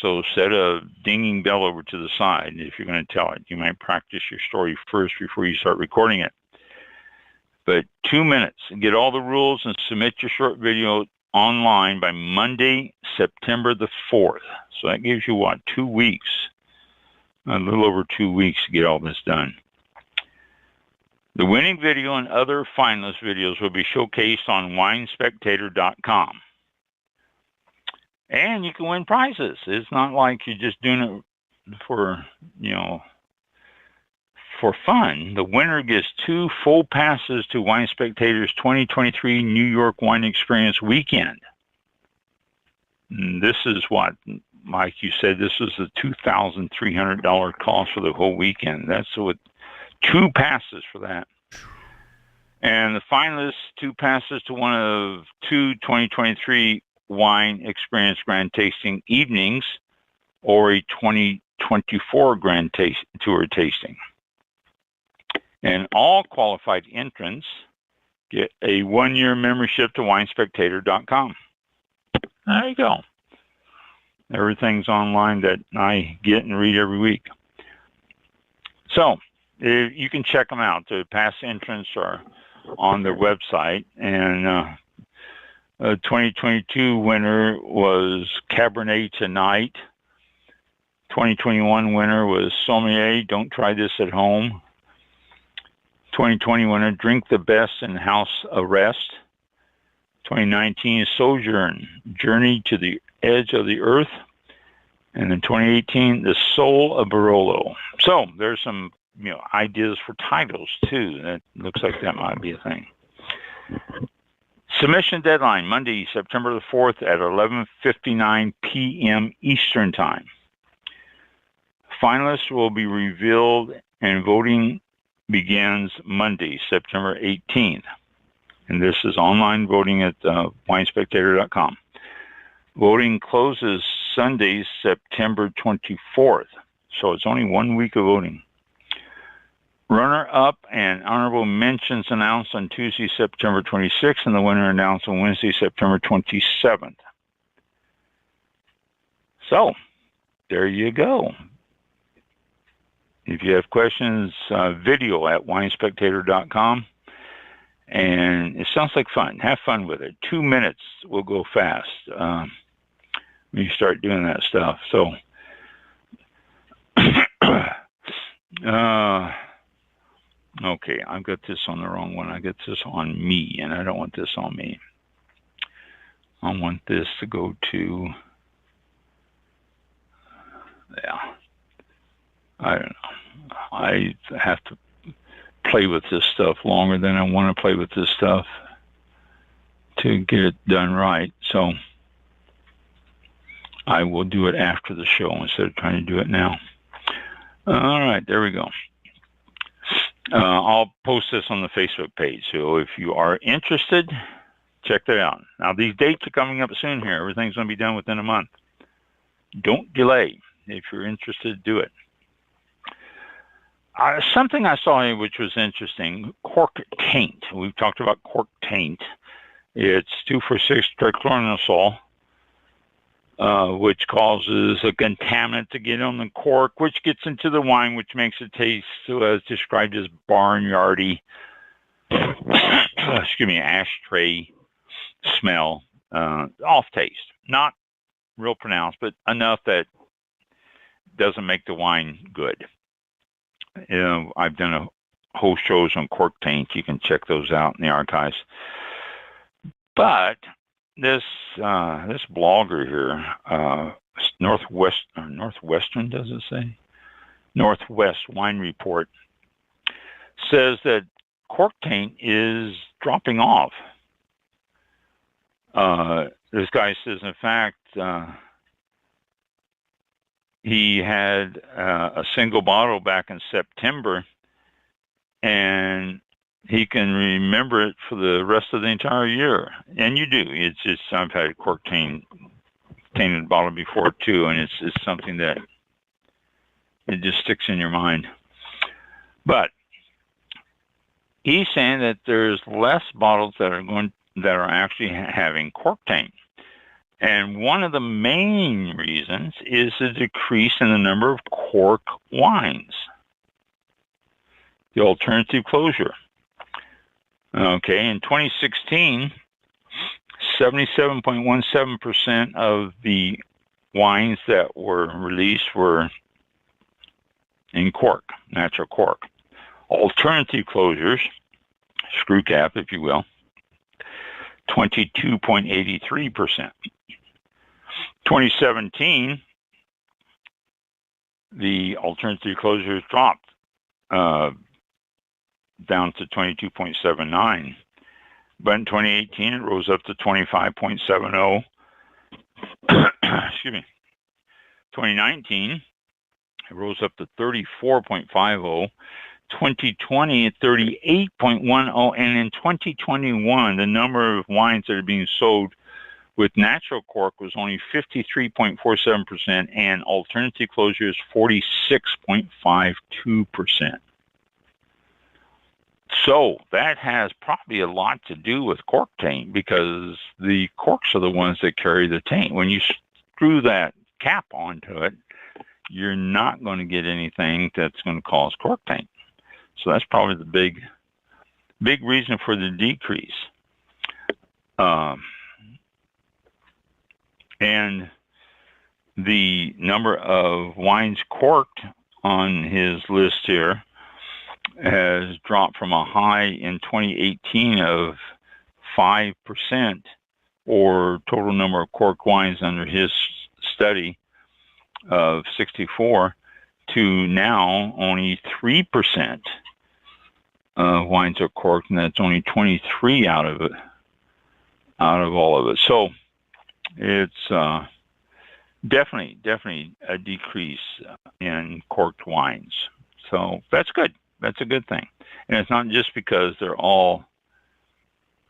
So set a dinging bell over to the side if you're going to tell it. You might practice your story first before you start recording it. But 2 minutes. Get all the rules and submit your short video online by Monday, September the 4th. So that gives you, 2 weeks? A little over 2 weeks to get all this done. The winning video and other finalist videos will be showcased on winespectator.com. And you can win prizes. It's not like you're just doing it for, for fun. The winner gets 2 full passes to Wine Spectator's 2023 New York Wine Experience Weekend. And this is what, Mike, you said this was a $2,300 cost for the whole weekend. That's what, 2 passes for that. And the finalists, 2 passes to one of 2 2023 Wine Experience Grand Tasting Evenings or a 2024 Grand Tour Tasting. And all qualified entrants get a 1-year membership to winespectator.com. There you go. Everything's online that I get and read every week. So you can check them out. The past entrants are on their website. And 2022 winner was Cabernet Tonight. 2021 winner was Sommelier, Don't Try This at Home. 2020 winner, Drink the Best in House Arrest. 2019 Sojourn, Journey to the Edge of the Earth. And in 2018, The Soul of Barolo. So there's some ideas for titles too. That looks like that might be a thing. Submission deadline, Monday, September the 4th at 11:59 p.m. Eastern Time. Finalists will be revealed and voting begins Monday, September 18th. And this is online voting at winespectator.com. Voting closes Sunday, September 24th. So it's only 1 week of voting. Runner-up and honorable mentions announced on Tuesday, September 26th, and the winner announced on Wednesday, September 27th. So, there you go. If you have questions, video at winespectator.com. And it sounds like fun. Have fun with it. 2 minutes will go fast when you start doing that stuff. So, okay, I've got this on the wrong one. I got this on me, and I don't want this on me. I want this to go to, I don't know. I have to play with this stuff longer than I want to play with this stuff to get it done right. So, I will do it after the show instead of trying to do it now. All right, there we go. I'll post this on the Facebook page. So if you are interested, check that out. Now, these dates are coming up soon here. Everything's going to be done within a month. Don't delay. If you're interested, do it. Something I saw here which was interesting, cork taint. We've talked about cork taint. It's 2,4,6 trichloronosol, which causes a contaminant to get on the cork, which gets into the wine, which makes it taste, as described as barnyardy, ashtray smell, off taste. Not real pronounced, but enough that doesn't make the wine good. I've done a whole shows on cork taint. You can check those out in the archives. But this blogger here, Northwestern, does it say? Northwest Wine Report, says that cork taint is dropping off. This guy says, in fact, he had a single bottle back in September, and he can remember it for the rest of the entire year. And you do. It's just, I've had a cork tainted bottle before too, and it's something that it just sticks in your mind. But he's saying that there's less bottles that are actually having cork taint. And one of the main reasons is the decrease in the number of cork wines, the alternative closure. Okay, in 2016, 77.17% of the wines that were released were in cork, natural cork. Alternative closures, screw cap, if you will, 22.83%. 2017, the alternative closures dropped down to 22.79. But in 2018, it rose up to 25.70. Excuse me. 2019, it rose up to 34.50. 2020 at 38.10. And in 2021, the number of wines that are being sold with natural cork was only 53.47%, and alternative closures 46.52%. So that has probably a lot to do with cork taint, because the corks are the ones that carry the taint. When you screw that cap onto it, you're not going to get anything that's going to cause cork taint. So that's probably the big reason for the decrease. And the number of wines corked on his list here has dropped from a high in 2018 of 5%, or total number of cork wines under his study of 64, to now only 3% wines are corked, and that's only 23 out of all of it. So it's definitely a decrease in corked wines. So that's good. That's a good thing. And it's not just because they're all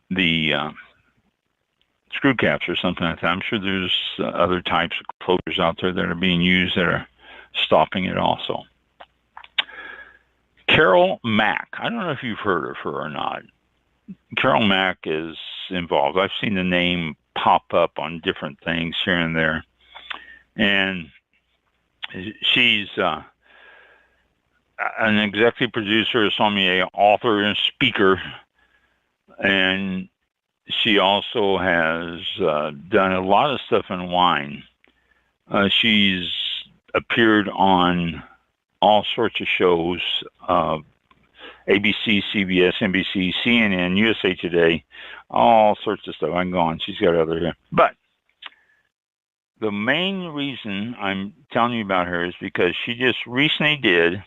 the screw caps or something like that. I'm sure there's other types of closures out there that are being used that are stopping it also. Carol Mack. I don't know if you've heard of her or not. Carol Mack is involved. I've seen the name pop up on different things here and there. And she's an executive producer, a sommelier, author, and speaker. And she also has done a lot of stuff in wine. She's appeared on all sorts of shows, ABC, CBS, NBC, CNN, USA Today, all sorts of stuff. I can go on. She's got other here. But the main reason I'm telling you about her is because she just recently did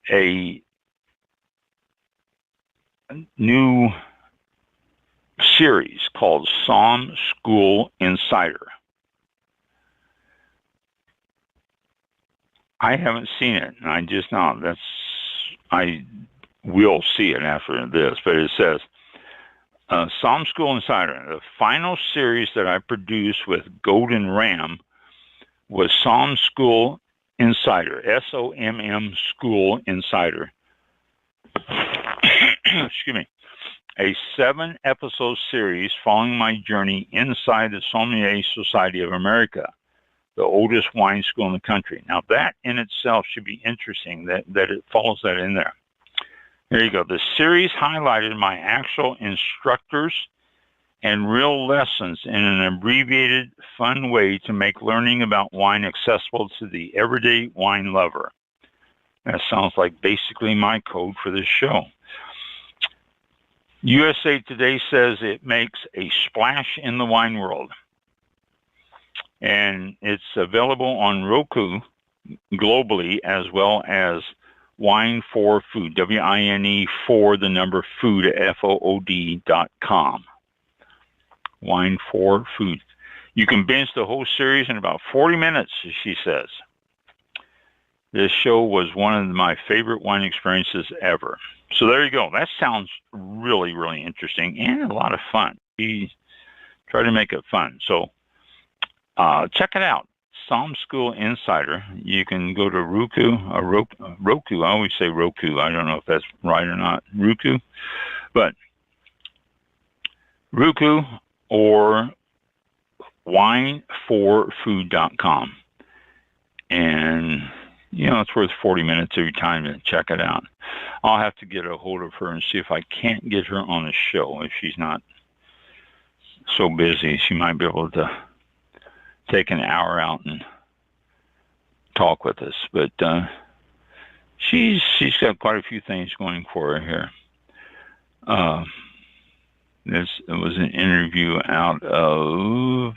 a new series called Somm School Insider. I haven't seen it. I just know I will see it after this, but it says, Psalm School Insider. The final series that I produced with Golden Ram was Psalm School Insider, SOMM School Insider. Excuse me. A 7-episode series following my journey inside the Sommelier Society of America, the oldest wine school in the country. Now, that in itself should be interesting, that it follows that in there. There you go. The series highlighted my actual instructors and real lessons in an abbreviated, fun way to make learning about wine accessible to the everyday wine lover. That sounds like basically my code for this show. USA Today says it makes a splash in the wine world. And it's available on Roku globally, as well as Wine for Food, WINE for the number food, FOOD.com. Wine for Food. You can binge the whole series in about 40 minutes, she says. This show was one of my favorite wine experiences ever. So there you go. That sounds really, really interesting and a lot of fun. We try to make it fun. So check it out. Psalm School Insider. You can go to Roku. Roku. I always say Roku. I don't know if that's right or not. But Roku or wineforfood.com. And it's worth 40 minutes every time to check it out. I'll have to get a hold of her and see if I can't get her on the show. If she's not so busy, she might be able to take an hour out and talk with us. But she's got quite a few things going for her here. It was an interview out of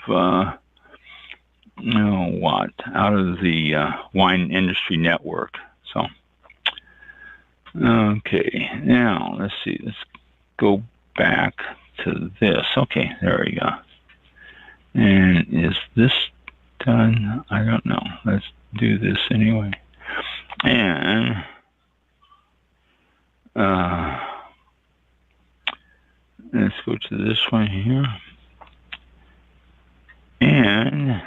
out of the Wine Industry Network. So, okay, now let's see. Let's go back to this. Okay, there we go. And is this done? I don't know. Let's do this anyway. And let's go to this one here. And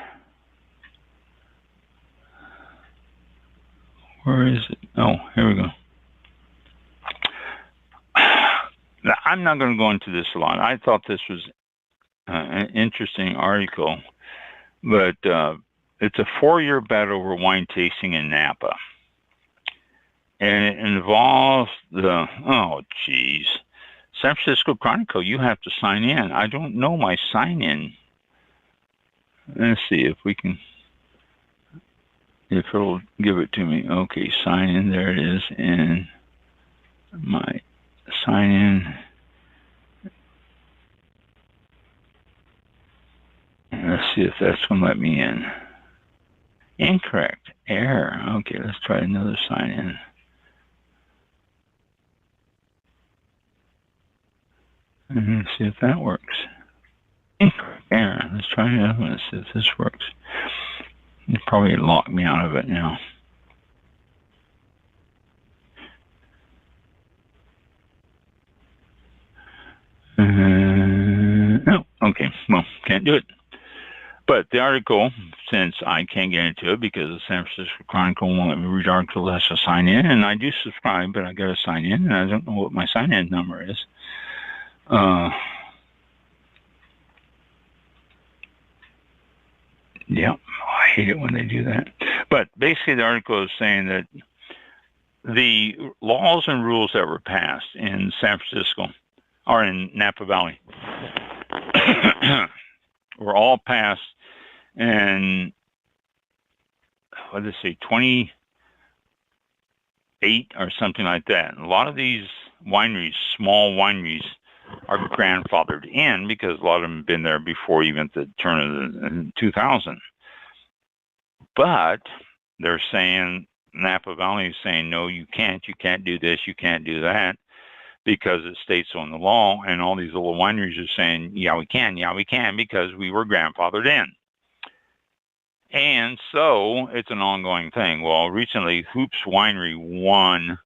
where is it? Oh, here we go. Now, I'm not going to go into this a lot. I thought this was an interesting article, but it's a 4-year battle over wine tasting in Napa. And it involves San Francisco Chronicle. You have to sign in. I don't know my sign-in. Let's see if it'll give it to me. Okay, sign in. There it is. And my sign in. Let's see if that's going to let me in. Incorrect. Error. Okay, let's try another sign in. And let's see if that works. Incorrect. Error. Let's try another one. Let's see if this works. It probably locked me out of it now. No. Okay. Well, can't do it. But the article, since I can't get into it because the San Francisco Chronicle won't let me read articles unless I sign in, and I do subscribe, but I got to sign in, and I don't know what my sign-in number is. Yeah, I hate it when they do that. But basically, the article is saying that the laws and rules that were passed in San Francisco, or in Napa Valley, were all passed in, what did they say, 28 or something like that. And a lot of these wineries, small wineries, are grandfathered in because a lot of them have been there before even the turn of the 2000. But they're saying, Napa Valley is saying, no, you can't do this, you can't do that, because it states on the law. And all these little wineries are saying, yeah, we can, because we were grandfathered in. And so it's an ongoing thing. Well, recently, Hoops Winery won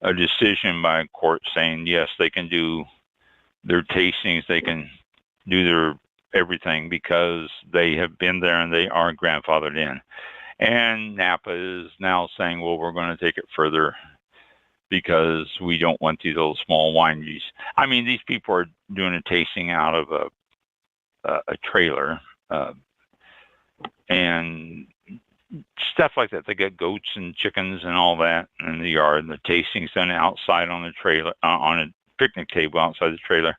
a decision by a court saying, yes, they can do their tastings, they can do their everything because they have been there and they are grandfathered in. And Napa is now saying, well, we're going to take it further because we don't want these little small wineries. I mean, these people are doing a tasting out of a trailer and stuff like that. They got goats and chickens and all that in the yard, and the tasting's done outside on the trailer, on a picnic table outside the trailer.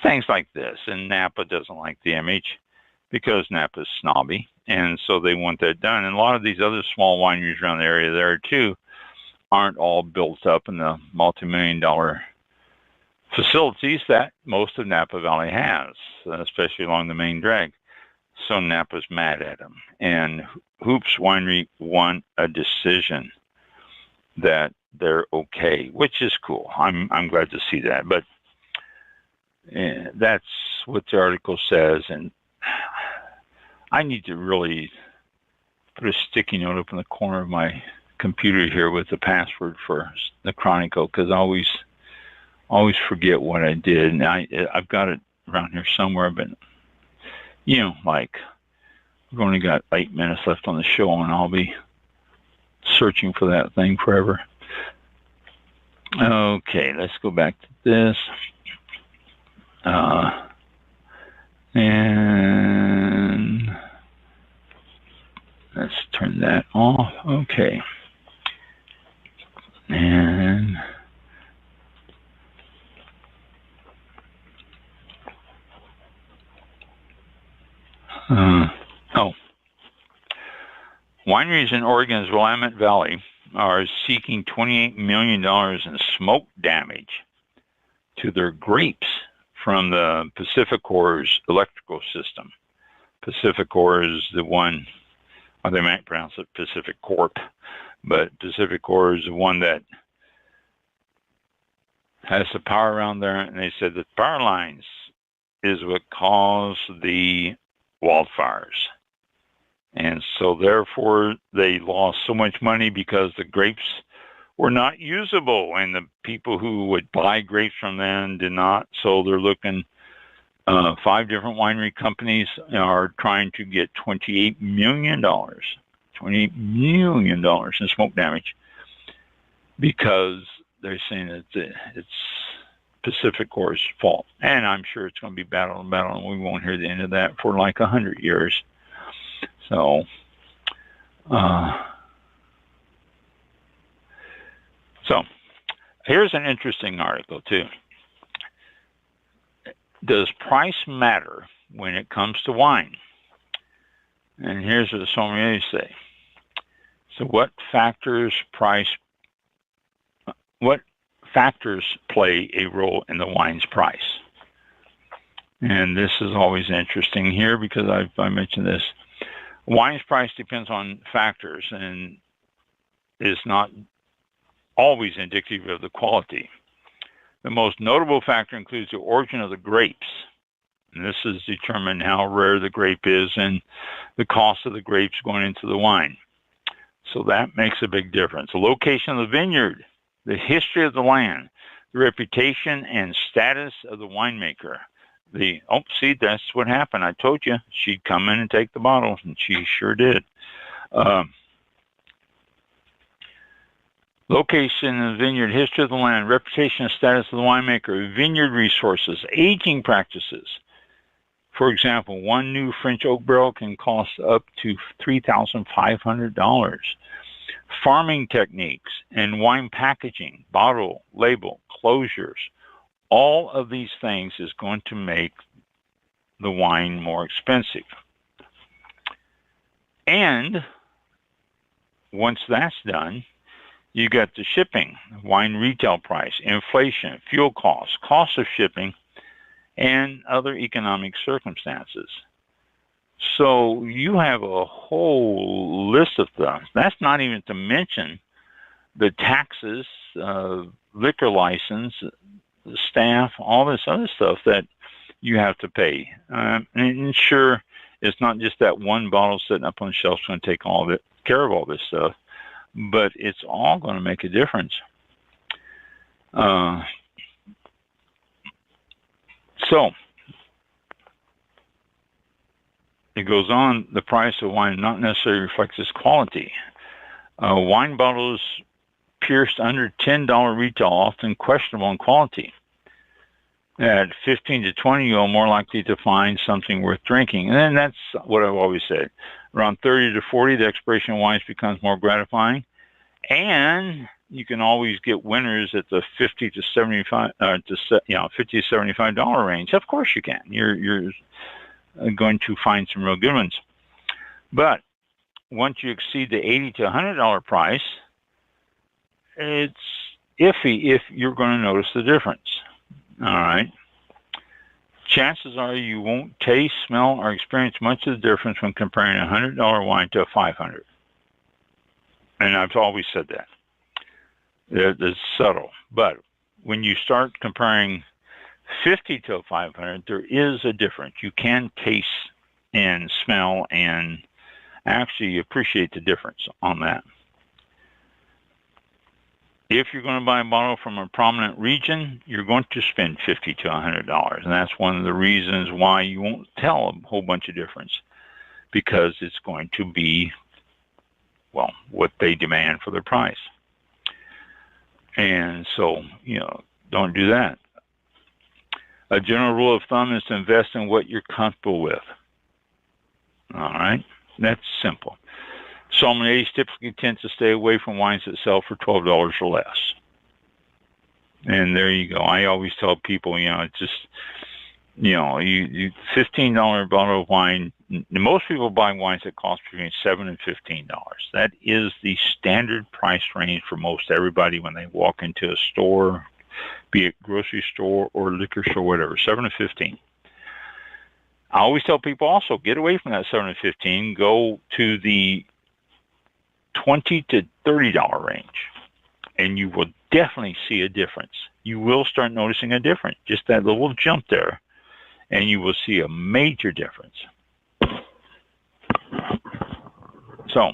Things like this. And Napa doesn't like the image because Napa's snobby, and so they want that done. And a lot of these other small wineries around the area there too aren't all built up in the multi-million-dollar facilities that most of Napa Valley has, especially along the main drag. So Napa's mad at them. And Hoops Winery won a decision that they're okay, which is cool. I'm glad to see that. But that's what the article says. And I need to really put a sticky note up in the corner of my computer here with the password for the Chronicle, because I always forget what I did. And I've got it around here somewhere, but you know, like, we've only got 8 minutes left on the show, and I'll be searching for that thing forever. Okay, let's go back to this. And let's turn that off. Okay. And wineries in Oregon's Willamette Valley are seeking $28 million in smoke damage to their grapes from the Pacificor's electrical system. Pacificor is the one, or they might pronounce it Pacific Corp, but Pacificor is the one that has the power around there, and they said that power lines is what caused the wildfires. And so therefore they lost so much money because the grapes were not usable, and the people who would buy grapes from them did not. So they're looking, 5 different winery companies are trying to get $28 million in smoke damage because they're saying that it's Pacificor's fault. And I'm sure it's going to be battle, and we won't hear the end of that for like 100 years. So, here's an interesting article too. Does price matter when it comes to wine? And here's what the sommeliers say. So what factors play a role in the wine's price? And this is always interesting here because I mentioned this. Wine's price depends on factors and is not always indicative of the quality. The most notable factor includes the origin of the grapes. And this is determined how rare the grape is and the cost of the grapes going into the wine. So that makes a big difference. The location of the vineyard, the history of the land, the reputation and status of the winemaker. See, that's what happened. I told you she'd come in and take the bottles, and she sure did. Location of the vineyard, history of the land, reputation and status of the winemaker, vineyard resources, aging practices. For example, one new French oak barrel can cost up to $3,500. Farming techniques and wine packaging, bottle, label, closures. All of these things is going to make the wine more expensive. And once that's done, you got the shipping, wine retail price, inflation, fuel costs, cost of shipping, and other economic circumstances. So you have a whole list of things. That's not even to mention the taxes, liquor license, staff, all this other stuff that you have to pay. And sure, It's not just that one bottle sitting up on the shelf is going to take care of all this stuff, but it's all going to make a difference. So it goes on, the price of wine not necessarily reflects its quality. Wine bottles pierced under $10 retail, often questionable in quality. At 15 to 20, you're more likely to find something worth drinking. And then that's what I've always said. Around 30 to 40, the expiration of wines becomes more gratifying. And you can always get winners at the $50 to $75 range. Of course you can. You're going to find some real good ones. But once you exceed the $80 to $100 price, it's iffy if you're going to notice the difference. All right. Chances are you won't taste, smell, or experience much of the difference when comparing a $100 wine to a $500. And I've always said that. It's subtle. But when you start comparing 50 to a 500, there is a difference. You can taste and smell and actually appreciate the difference on that. If you're going to buy a bottle from a prominent region, you're going to spend $50 to $100. And that's one of the reasons why you won't tell a whole bunch of difference, because it's going to be, well, what they demand for their price. And so, don't do that. A general rule of thumb is to invest in what you're comfortable with. All right? That's simple. Sommeliers typically tend to stay away from wines that sell for $12 or less. And there you go. I always tell people, it's just, you $15 bottle of wine. Most people buy wines that cost between $7 and $15. That is the standard price range for most everybody when they walk into a store, be it grocery store or liquor store, whatever, $7 to $15. I always tell people also, get away from that $7 to $15, go to the $20 to $30 range, and you will definitely see a difference. You will start noticing a difference, just that little jump there, and you will see a major difference. So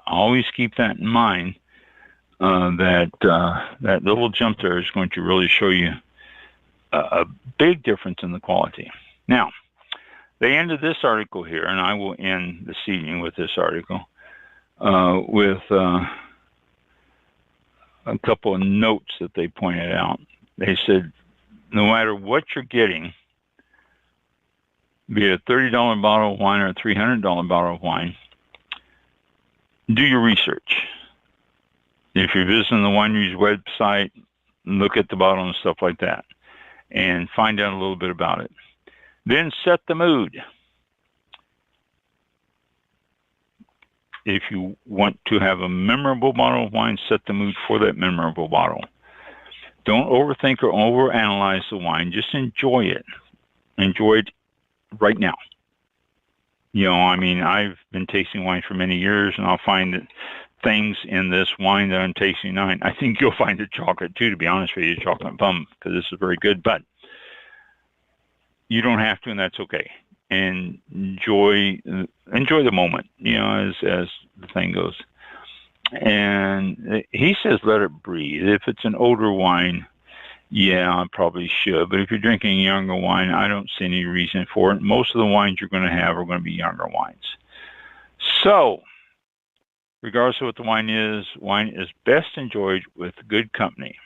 always keep that in mind, that little jump there is going to really show you a big difference in the quality. Now, they ended this article here, and I will end this evening with this article, with a couple of notes that they pointed out. They said, no matter what you're getting, be it a $30 bottle of wine or a $300 bottle of wine, do your research. If you're visiting the winery's website, look at the bottle and stuff like that, and find out a little bit about it. Then set the mood. If you want to have a memorable bottle of wine, set the mood for that memorable bottle. Don't overthink or overanalyze the wine. Just enjoy it. Enjoy it right now. I've been tasting wine for many years, and I'll find that things in this wine that I'm tasting now, I think you'll find the chocolate too, to be honest with you, chocolate plum, because this is very good. But you don't have to, and that's okay. And enjoy the moment, as the thing goes. And he says, let it breathe. If it's an older wine, yeah, I probably should. But if you're drinking younger wine, I don't see any reason for it. Most of the wines you're going to have are going to be younger wines. So, regardless of what the wine is best enjoyed with good company.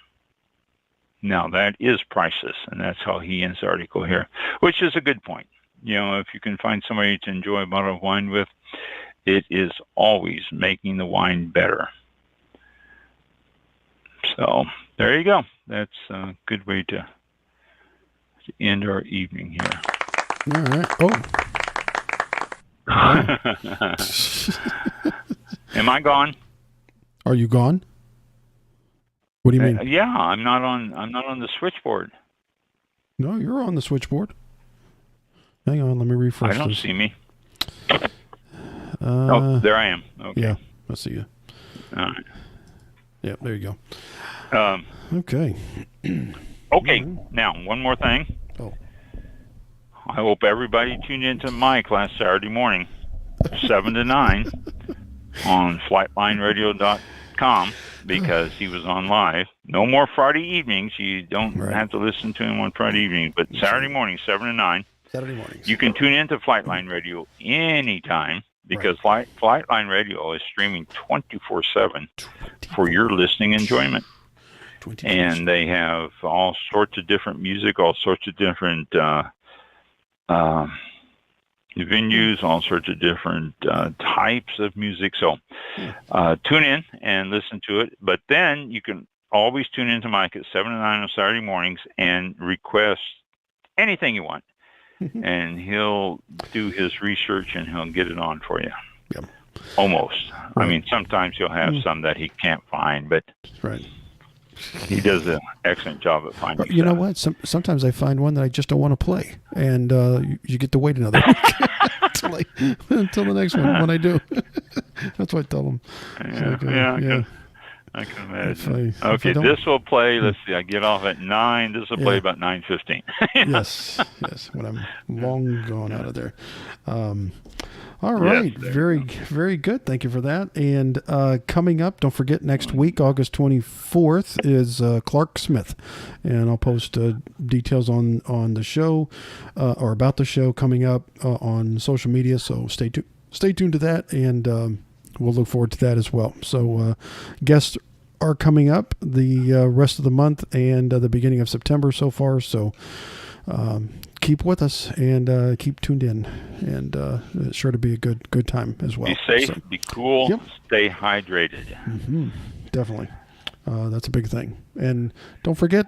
Now, that is priceless, and that's how he ends the article here, which is a good point. If you can find somebody to enjoy a bottle of wine with, it is always making the wine better. So there you go. That's a good way to end our evening here. All right. Oh. Am I gone? Are you gone? What do you mean? Yeah, I'm not on the switchboard. No, you're on the switchboard. Hang on, let me refresh I don't this. see me. Oh, there I am. Okay. Yeah, I see you. All right. Yeah, there you go. Okay. Okay. Now, one more thing. Oh. I hope everybody tuned into Mike last Saturday morning, 7 to 9, on flightlineradio.com, because he was on live. No more Friday evenings. You don't have to listen to him on Friday evening, but Saturday morning, 7 to 9. Saturday mornings. You can tune into Flightline Radio anytime, because Flightline Radio is streaming 24/7 for your listening enjoyment. And they have all sorts of different music, all sorts of different venues, all sorts of different types of music. So tune in and listen to it. But then you can always tune into Mike at 7 to 9 on Saturday mornings and request anything you want. And he'll do his research and he'll get it on for you. Yep. Almost. I mean, sometimes he'll have some that he can't find, but he does an excellent job at finding You know what? Sometimes I find one that I just don't want to play, and you get to wait another week until the next one when I do. That's what I tell them. I can imagine. Okay, this will play. Let's see. I get off at 9. This will play about 9:15. Yes, when I'm long gone out of there. All right, very, very good. Thank you for that. And coming up, don't forget, next week, August 24th, is Clark Smith, and I'll post details on the show or about the show coming up on social media. So stay tuned to that, and we'll look forward to that as well. So guests are coming up the rest of the month and the beginning of September so far. So keep with us and keep tuned in, and it's sure to be a good time as well. Be safe, be cool, stay hydrated. Definitely. That's a big thing. And don't forget,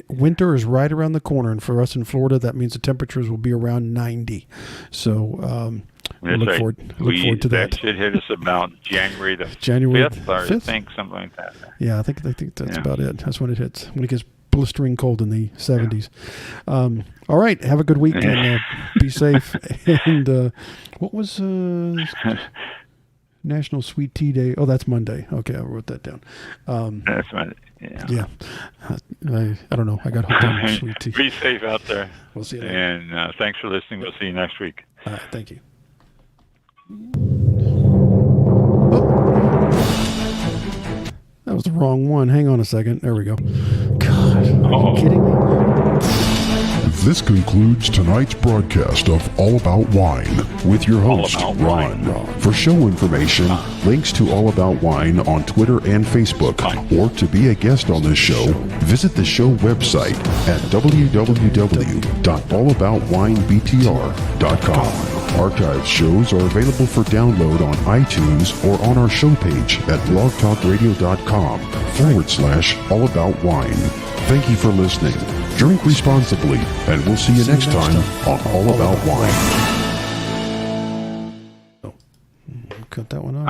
winter is right around the corner, and for us in Florida, that means the temperatures will be around 90. So we'll look forward to that. That should hit us about January 5th, or 5th? I think, something like that. Yeah, I think that's about it. That's when it hits, when it gets blistering cold in the 70s. All right, have a good week, and be safe. And what was National Sweet Tea Day? Oh, that's Monday. Okay, I wrote that down. That's Monday. Yeah. I don't know. I got hooked on sweet tea. Be safe out there. We'll see you later. And thanks for listening. We'll see you next week. All right, thank you. That was the wrong one. Hang on a second. There we go. God, are you kidding me? This concludes tonight's broadcast of All About Wine with your host, Ron. For show information, links to All About Wine on Twitter and Facebook, or to be a guest on this show, visit the show website at www.allaboutwinebtr.com. Archived shows are available for download on iTunes or on our show page at blogtalkradio.com/allaboutwine. Thank you for listening. Drink responsibly, and we'll see you next time on All About Wine. Cut that one off.